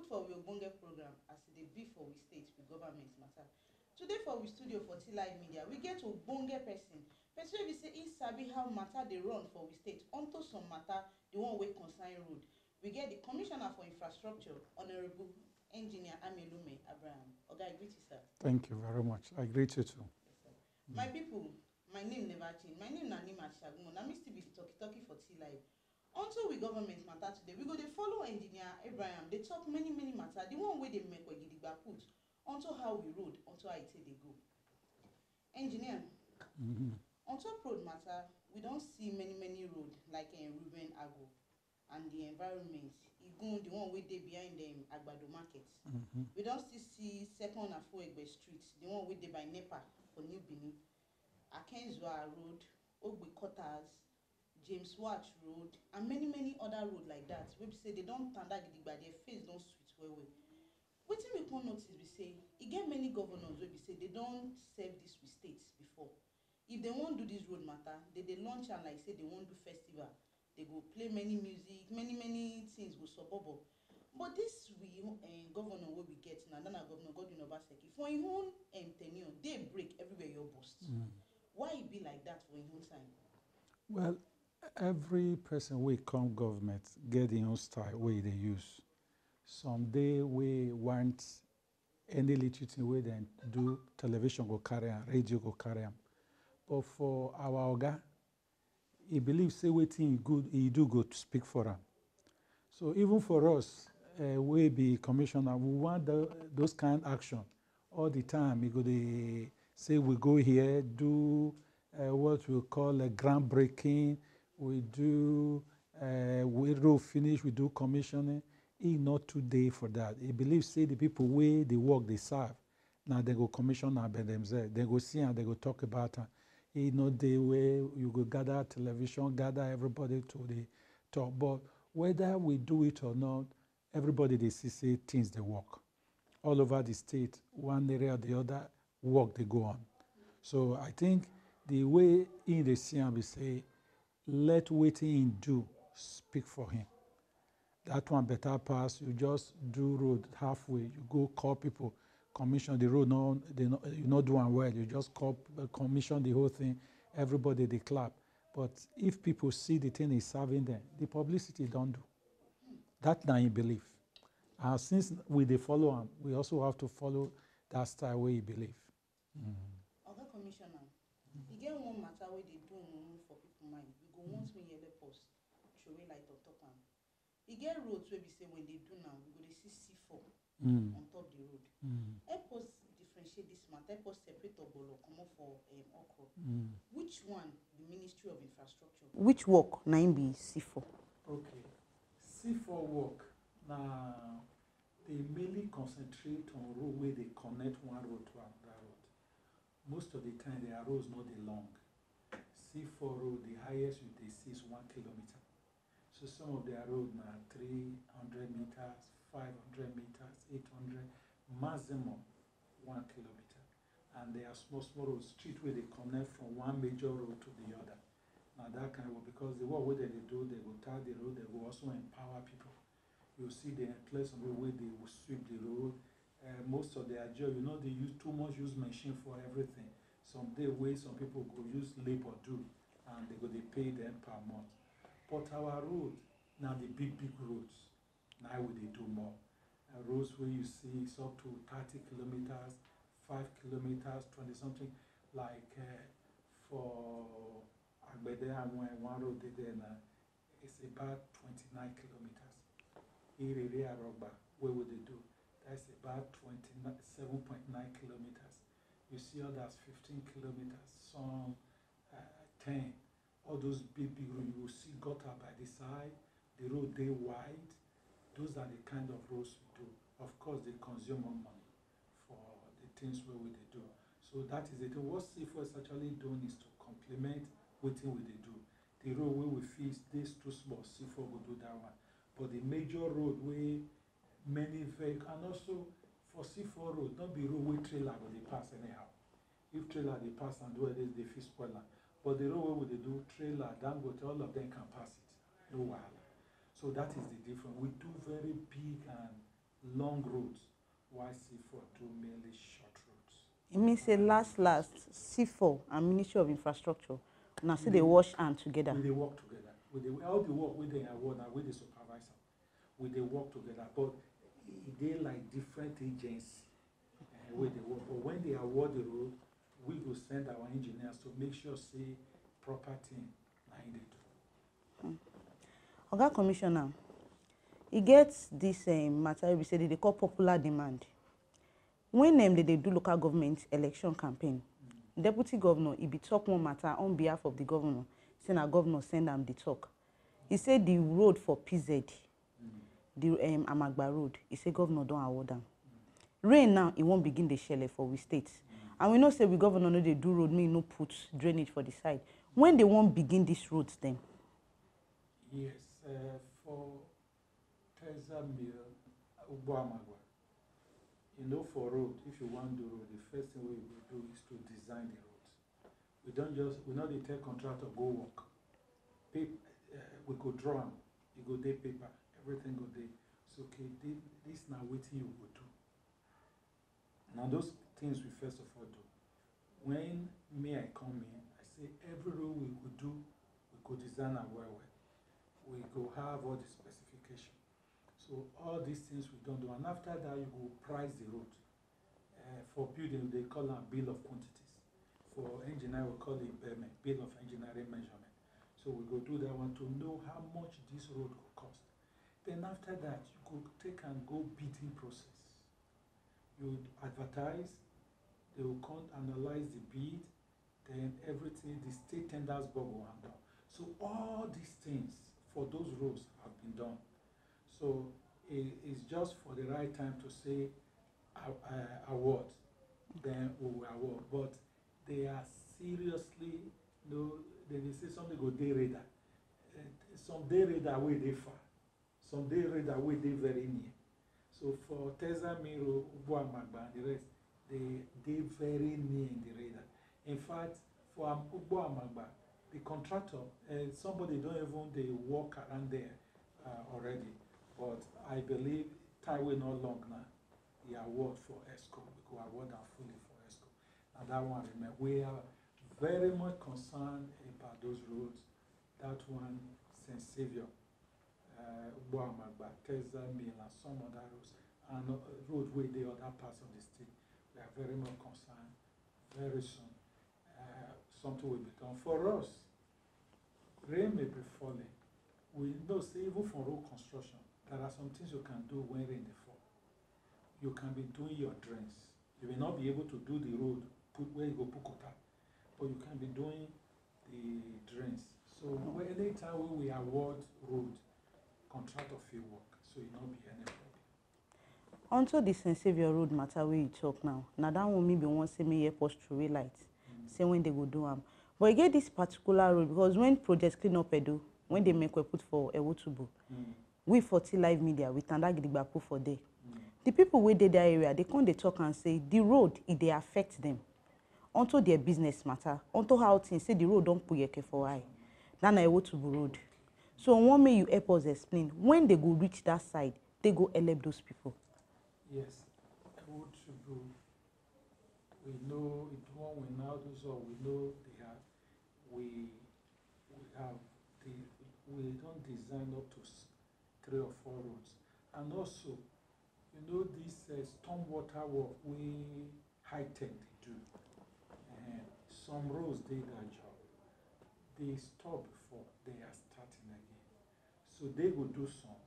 for we ogbonge program as e dey be for we state with government matter. Today for we studio for T-Live Media, we get ogbonge person wey be say e sabi how matter dey run for we state unto some matter, the one wey concern road. We get the Commissioner for Infrastructure, Honorable Engineer Amelume Abraham. Oga, I greet you, sir. Thank you very much. I greet you too. Yes, my people, my name never change. My name na Nima Shagun. Na me still be talkie for T-Live. Until we government matter today, we go dey follow Engineer Abraham. They talk many matter. The one wey dey make we gidigba put unto how we road, unto how it dey go. Engineer, on top road matter, we don see many road like Ruben Ago and the environment. Even the one wey dey behind them Agbado Market. We don still see second Afuegbe Street, the one wey dey by NEPA for New Benin, Akenzua Road, Ogbe Quarters, James Watch Road, and many other road like that. We say they don't tanda gidigba, their face don't sweet well. Wetin we come notice be say e get many governors wey be say they don serve this with states before. If they wan do this road matter, they launch am like say they wan do festival. They go play many music, many things go suburb. But this we governor wey we get now, na Governor Godwin Obaseki, for him own tenure, dey break everywhere your bust. Why e be like that for him own time? Well, every person wey come government get im own style wey they use. Some day we want any little thing wey dem do, television go carry am, radio go carry am. But for our oga, he believes say wetin he do go to speak for am. So even for us, we be commissioner, we want those kind of action all the time. He go dey say we go here, do what we call a groundbreaking, we do we road finish, we do commissioning. He not today for that. He believes say the people wey the work they serve, now they go commission by themselves. They go see and they go talk about it. He not the way you go gather television, gather everybody to the talk. But whether we do it or not, everybody they see say things they work. All over the state, one area or the other, work they go on. So I think the way in the CM we say, let waiting in do speak for him. That one better pass. You just do road halfway. You go call people, commission the road. No, you not doing well. You just commission the whole thing. Everybody they clap. But if people see the thing is serving them, the publicity don't do. That now you believe. And since we they follow him, we also have to follow that style where you believe. Other commissioner, you get one matter where they do for people mind. We go once when yellow post, show me light on top am. You get roads where we say when they do now, we go to see C4 on top the road. Help us differentiate this matter. Help us separate Obolo, come up for okra. Which one the Ministry of Infrastructure? Which work na im be C4? Okay, C4 work now they mainly concentrate on road where they connect one road to another road. Most of the time their roads not the long. C4 road, the highest you they see is 1 kilometer. So some of their road now 300 meters, 500 meters, 800, maximum 1 kilometer. And they are small roads, street where they connect from one major road to the other. Now that kind of, because the work where they do, they will tar the road, they will also empower people. You see they employ some way they will sweep the road. Most of their job, they use too much machine for everything. Some day way some people go use labor do, and they go they pay them per month. But our road, now the big roads, now we they do more. Roads where you see it's up to 30 kilometers, 5 kilometers, 20 something, like for Agbede and one road there now, it's about 29 kilometers. Area Rogba, where would they do? That's about 27.9 kilometers. You see others 15 kilometers, some 10. All those big roads, you will see gutter by the side, the road they wide. Those are the kind of roads we do. Of course, they consume more money for the things where we they do. So that is it. What C4 is actually doing is to complement what we they do. The road where we fix this too small, C4 will do that one. But the major road where many vehicles, and also for C4 road, don't be road where trailer will they pass anyhow. If trailer they pass and do it, they fix spoiler. But the road where they do trailer, Dangote, all of them can pass it. No while. So that is the difference. We do very big and long roads, while C4 do mainly short roads. It means say last C4 and Ministry of Infrastructure now see they wash hand together. We they work together. All the work with the award and with the supervisor, we they work together. But they like different agencies where they work. But when they award the road, we will send our engineers to make sure say proper thing like they do. Oga Commissioner, e get this matter we say they call popular demand. When they do local government election campaign, Deputy Governor, he be talk one matter on behalf of the governor, saying our governor send them the talk. He said the road for PZ, the Amagba road, he said governor don't award them. Rain now, it won't begin the shell for we states. And we know say we governor no they do road, me no put drainage for the side. When they won't begin these roads then? Yes, for Teza Mill, Ubuamagwa. You know, for road, if you want to do road, the first thing we will do is to design the roads. We not the tell contractor go work. We go draw them, you go day paper, everything go day. So okay, this now waiting you go do. Now those things we first of all do. When I come in, I say every road we could do, we could design a well. We go have all the specification. So all these things we don't do, and after that you go price the road. For building, they call it bill of quantities. For engineer, we call it bill of engineering measurement. So we go do that one to know how much this road will cost. Then after that, you go take and go bidding process. You advertise, they will come analyze the bid, then everything, the state tenders board will handle. So all these things for those roads have been done. So it's just for the right time to say award, then we will award. But they are seriously, they say something go day radar. Some day radar way they far, some day radar way they very near. So for Teza Miro, Ubuamagba, and the rest, they very near in the radar. In fact, for Ubuamagba, the contractor, somebody don't even they walk around there already. But I believe time will not long now. The award for ESCO, we could award them fully for ESCO. And that one, we are very much concerned about those roads. That one, St. Saviour, Ubuamagba, Teza Mill, and some other roads, and roadway the other parts of the state. We are very much concerned. Very soon, something will be done for us. Rain may be falling. We know, say, even for road construction, there are some things you can do when rain fall. You can be doing your drains. You may not be able to do the road, where you go put water, but you can be doing the drains. So anytime we award road, contractor fee work, so it not be any problem. Onto the St. Saviour road matter where you talk now. Now that one maybe one say me airport through light. Say when they go do them. But you get this particular road because when projects clean up Edo, when they make we put for Ewotubu, we 40 live media with Tanda Gidigba put for there. The people who did that area, they come they talk and say the road it they affect them. Onto their business matter, onto how things say the road don't put your for eye. Then I Ewotubu road. So one may you help us explain when they go reach that side, they go elect those people. Yes, Ewotubu. We know it one we now do so we know they have we don't design up to 3 or 4 roads. And also, you know, this stormwater work we high-tech they do. Some roads did that job. They stop before they are starting again. So they go do some,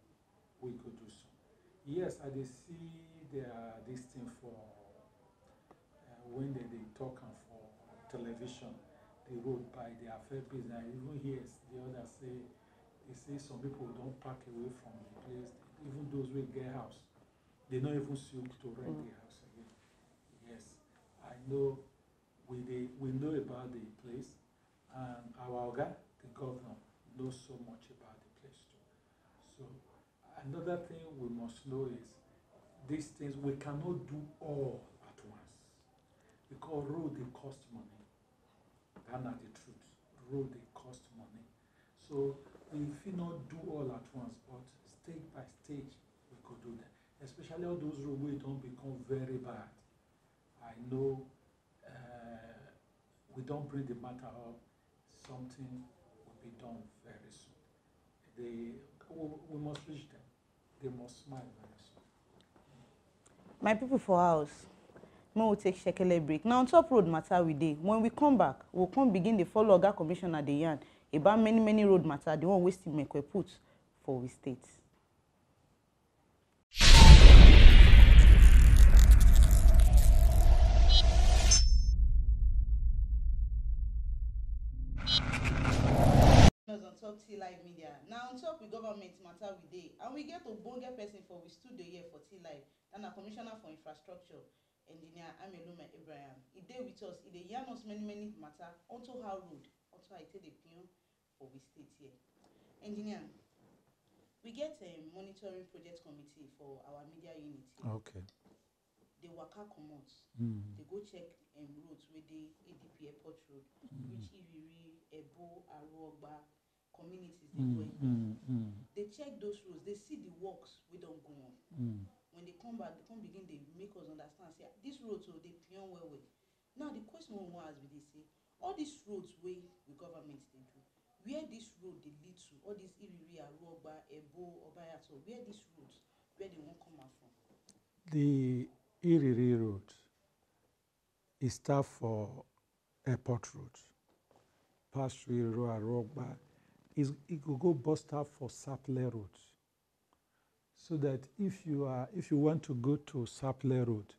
we go do some. Yes, I did see this thing for when they talk and for television, the road by the affair business. Even here, the others say, they say some people don't park away from the place. Even those who get house, they don't even sue to rent the house again. Yes, I know. We know about the place, and our Oga, the governor, knows so much about the place too. So another thing we must know is these things we cannot do all at once because road they cost money. That's not the truth. Road they cost money. So we not do all at once, but stage by stage we could do that. especially all those roads wey don become very bad. I know we don't bring the matter up, something will be done very soon. We must reach them. They must smile very soon. My people for house, may we take Sapele break. Now on top road matter we dey. When we come back, we'll come begin the follow Oga Commissioner the yarn about many road matter, the one we still make we put for we state. On top T Live Media. Now on top we government matter we dey, and we get ogbonge person for we studio here for T Live, and a Commissioner for Infrastructure, Engineer Ehaekpen. He dey with us. He dey yarn us many matter onto how road, onto how it take dey pion for we state here. Engineer, we get a monitoring project committee for our media unit here. Okay. They waka comot. They go check roads wey dey ADP Airport Road, which Iriri, Ebo, Aruogba communities dey go in. They check those roads, they see the works wey don go on. When they come back, they come begin dey make us understand say this road so dey pion well. Now the question we wan ask be dey say all these roads wey the government dey do, where this road dey lead to, all these Iriri, Aruogba, Ebo, Obayato, where these roads, where they wan come out from? The Iriri Road is start for Airport Road, pass through Iriri, Aruogba. It will go bust out for Sapele Road. So that if you want to go to Sapele Road,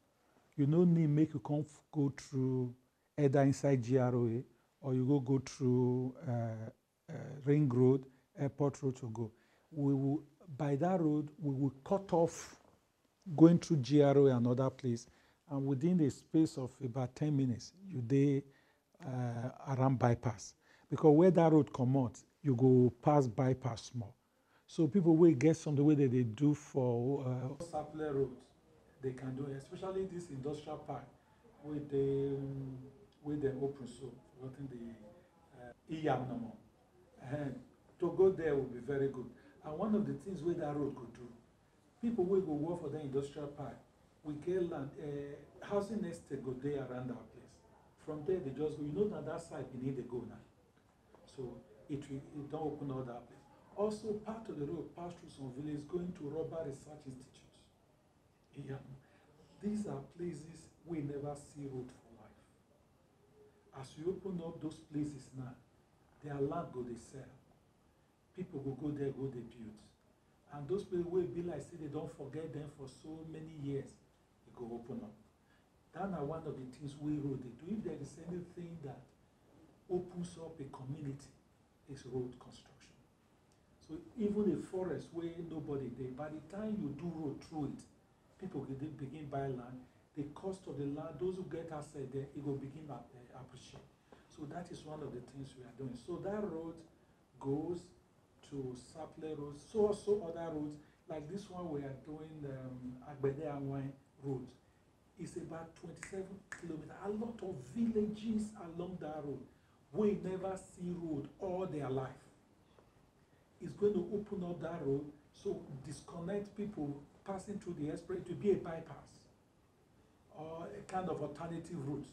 you no need make you come go through either inside GROA or you go through Ring Road, Airport Road to go. We will, by that road, we will cut off going through GROA and other place, and within the space of about 10 minutes, you dey around bypass. Because where that road come out, you go pass bypass more. So people will get something where they do for Sapele Road, they can do, especially this industrial park where they open so, forgotten the Iyam no more. To go there will be very good. And one of the things where that road could do, people will go work for the industrial park. We get land, housing estate go there around our place. From there they just go. You know that side you need to go now. So it don't open all that place. Also, part of the road pass through some villages going to Rubber Research Institute. Yeah. These are places we never see road for life. As you open up those places now, their land go they sell. People will go there, go they build. And those places will be like, say they don't forget them for so many years, it go open up. That's one of the things we road they do. If there is anything that opens up a community, it's road construction. So even a forest where nobody there, by the time you do road through it, people will begin buy land. The cost of the land, those who get asset there, it will begin to appreciate. So that is one of the things we are doing. So that road goes to Sapele Road, so also other roads, like this one we are doing, Agbede Anwine Road. It's about 27 kilometers. A lot of villages along that road. We never see road all their life. It's going to open up that road, so disconnect people passing through the express to be a bypass or a kind of alternative route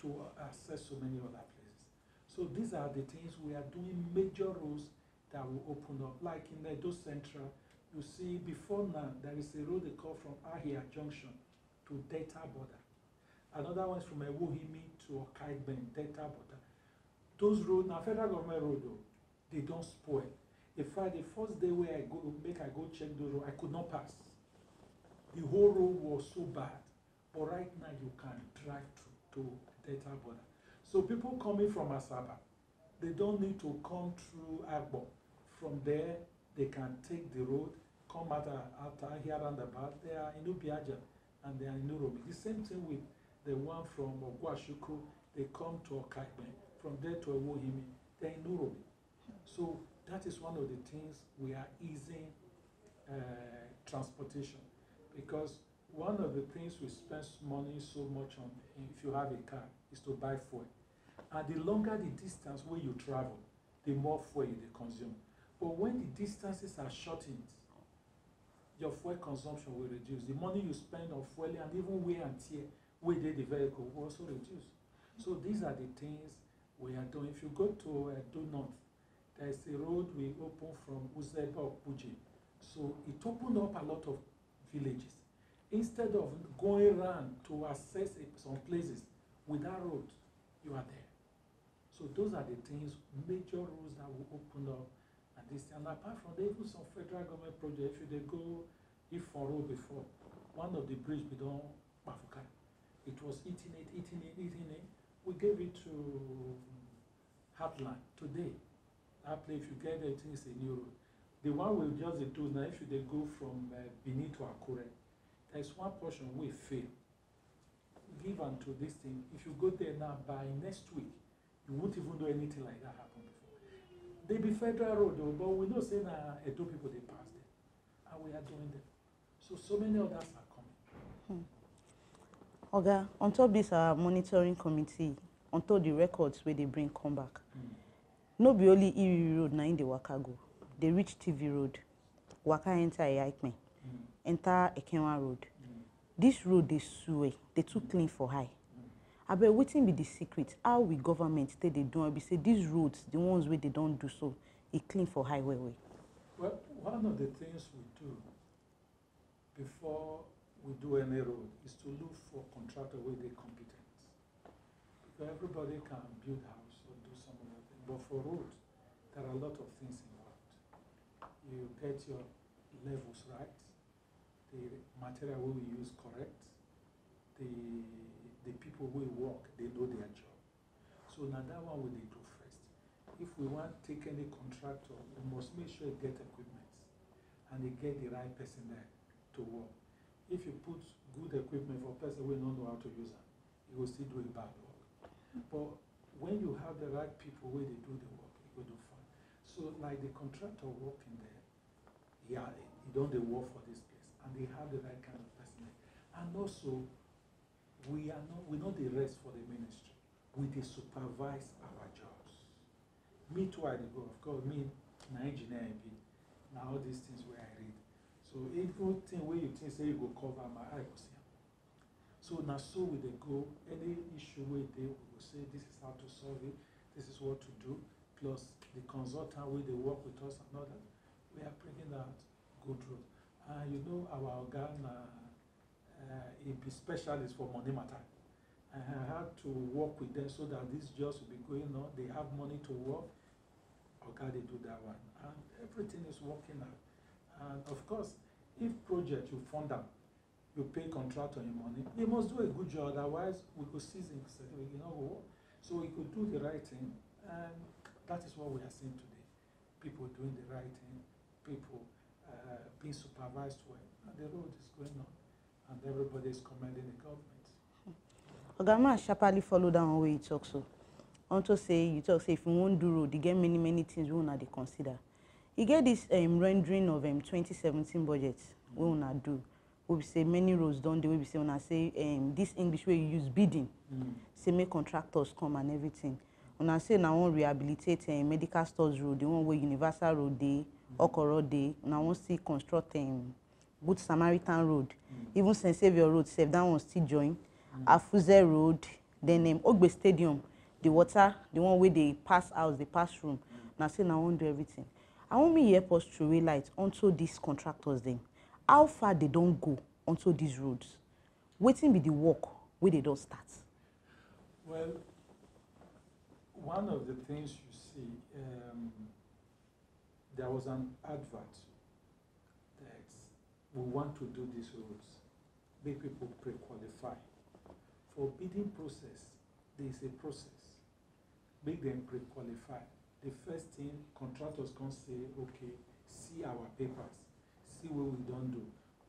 to access so many other places. So these are the things we are doing, major roads that will open up. Like in Edo Central, you see before now, there is a road they call from Ahia Junction to Delta border. Another one is from Ewohimi to Ehaekpen, Delta border. Those roads, now federal government road though, they don't spoil. In fact, the first day where I go check the road, I could not pass. The whole road was so bad. But right now you can drive to Delta border. So people coming from Asaba, they don't need to come through Agbo. From there, they can take the road, come out here roundabout. They are in Ubiaja and they are in Uromi. The same thing with the one from Ogwashuku, they come to Ehaekpen. From there to Ewohimi, they are in Uromi. So that is one of the things we are easing transportation, because one of the things we spend money so much on, if you have a car, is to buy fuel. And the longer the distance where you travel, the more fuel you consume. But when the distances are shortened, your fuel consumption will reduce. The money you spend on fuel and even wear and tear, where the vehicle will also reduce. So these are the things we are doing. If you go to Do North, there is a road we open from Uzeba or Puji. So it opened up a lot of villages. Instead of going around to access some places with that road, you are there. So those are the things, major roads that will open up. And apart from that, even some federal government projects, if they go Ifon Road before, one of the bridge we don't Bafuka, it was eating it. We gave it to Heartland today. That place, if you get it, it's a new road. The one we just do now, if they go from Benin to Akure, there's one portion we fail. Give unto this thing. If you go there now, by next week, you won't even know anything like that happened before. They be federal road though, but we know saying Edo people they pass them, and we are doing them. So many others are coming. Oga, on top this monitoring committee, on top the records where they bring come back. No be only Iri Road na in the Waka go. They reach TV Road, Waka enter Ehaekpen, enter Ekehuan Road. This road they sue, they too clean for high. I bet waiting be the secret. How we government they do it? Be say these roads, the ones where they don't do so, it clean for highway way. Well, one of the things we do before we do any road is to look for contractor where they competent. Because everybody can build house or do some other thing. But for roads, there are a lot of things involved. You get your levels right, the material we use correct, the people who work, they know their job. So now that one we need to do first. If we want to take any contractor, we must make sure they get equipment and they get the right person there to work. If you put good equipment for a person who don't know how to use it, he will still do a bad work. But when you have the right people where they do the work, you will do fine. So like the contractor working there, he don't work for this place, and they have the right kind of person there. And also, we not the rest for the ministry. We they supervise our jobs. Me too, I go. Of course, me, an engineer, now all these things where I read. So everything where you think say you go cover my eye go see. So now so we they go, any issue where they will say this is how to solve it, this is what to do, plus the consultant where they work with us and all that, we are bringing that good road. And you know our organ he be specialist for money matter. And I had to work with them so that these jobs will be going on, they have money to work. Okay, they do that one. And everything is working out. And of course, if project you fund them, you pay contractor your money, they must do a good job, otherwise we could seize it, you know. So we could do the right thing, and that is what we are seeing today. People doing the right thing, people being supervised well, and the road is going on, and everybody is commending the government. Ogama sharply follow down where you talk so. Also say, you talk say if you won't do road, you get many things we wanna consider. You get this rendering of 2017 budget we wanna do. We say many roads don't do. We say when I say this English way you use bidding, say make contractors come and everything. When I say now want rehabilitate medical stores road, the one where Universal Road day, Okoro day. When I want see construct Good Samaritan Road, even Saint Saviour Road, save that one still join. Afuze Road, then Ogbe Stadium, the water, the one where they pass house, they pass room. Now say now want do everything. I want me help us to realize onto these contractors then. How far they don't go onto these roads? Waiting be the work where they don't start. Well, one of the things you see, there was an advert that we want to do these roads, make people pre-qualify. For bidding process, there is a process. Make them pre-qualify. The first thing, contractors can say, okay, see our papers. See what we don't do.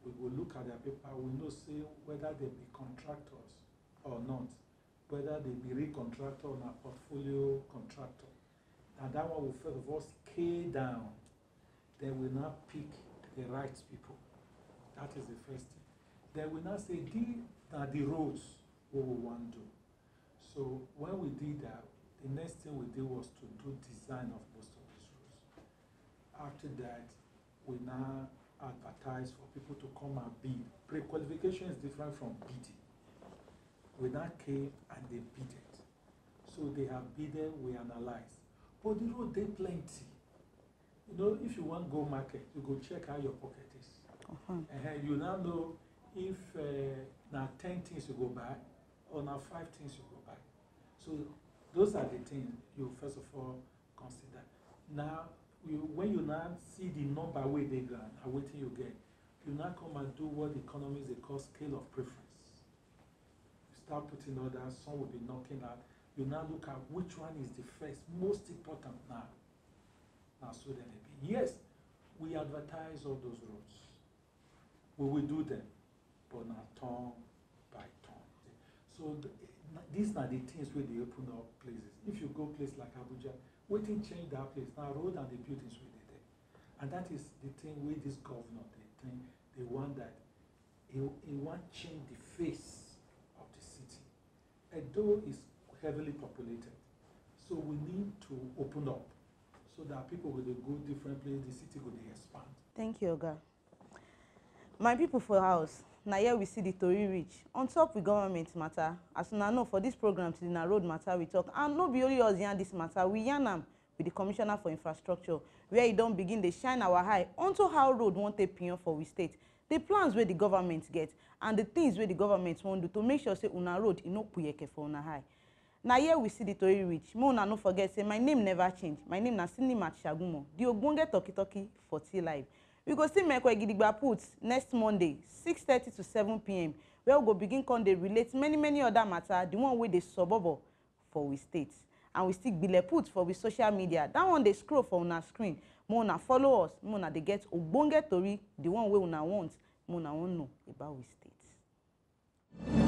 We will look at their paper. We know say whether they be contractors or not, whether they be recontractor or a portfolio contractor. And that one will first of all scale down. Then we now pick the right people. That is the first thing. Then we now say these are the roads what we want to do. So when we did that, the next thing we did was to do design of most of these roads. After that, we now advertise for people to come and bid. Pre-qualification is different from bidding. We now came and they bidded. So they have bidded, we analyze. But the road, they plenty. You know, if you want to go market, you go check how your pocket is. You now know if now 10 things you go buy or now 5 things you go buy. So those are the things you first of all consider. Now, when you now see the number where they go and waiting you get, you now come and do what the economists they call scale of preference. You start putting orders, some will be knocking out. You now look at which one is the first, most important now. Now, so then it be. Yes, we advertise all those roads. We will do them, but now turn by turn. So these are the things where they open up places. If you go place like Abuja, waiting change that place. Now road and the buildings were there. And that is the thing with this governor, they want that he want change the face of the city. Edo is heavily populated. So we need to open up so that people will go different places, the city will expand. Thank you, Oga. My people for house, now here we see the Tory reach. On top with government matter, as you know for this program, to the road matter we talk, and no be only us yarn this matter, we yarn am with the Commissioner for Infrastructure, where he don't begin to shine our eye onto how road won't take pion for we state, the plans where the government get, and the things where the government won't do to make sure say una road no puyeke for una high. Now here we see the Tory reach. Mo una no forget say my name never change. My name na Ekehuan, the ogbonge talkie for T Live. We go see Mekwe Gidigba put next Monday, 6:30 to 7 p.m. where we go begin con dey relate many other matter, the one wey dey suburb for we state. And we still bile put for we social media. That one dey scroll for una screen. Mo una follow us, mo una dey get ogbonge tori, the one wey una want, mo una wan know about we state.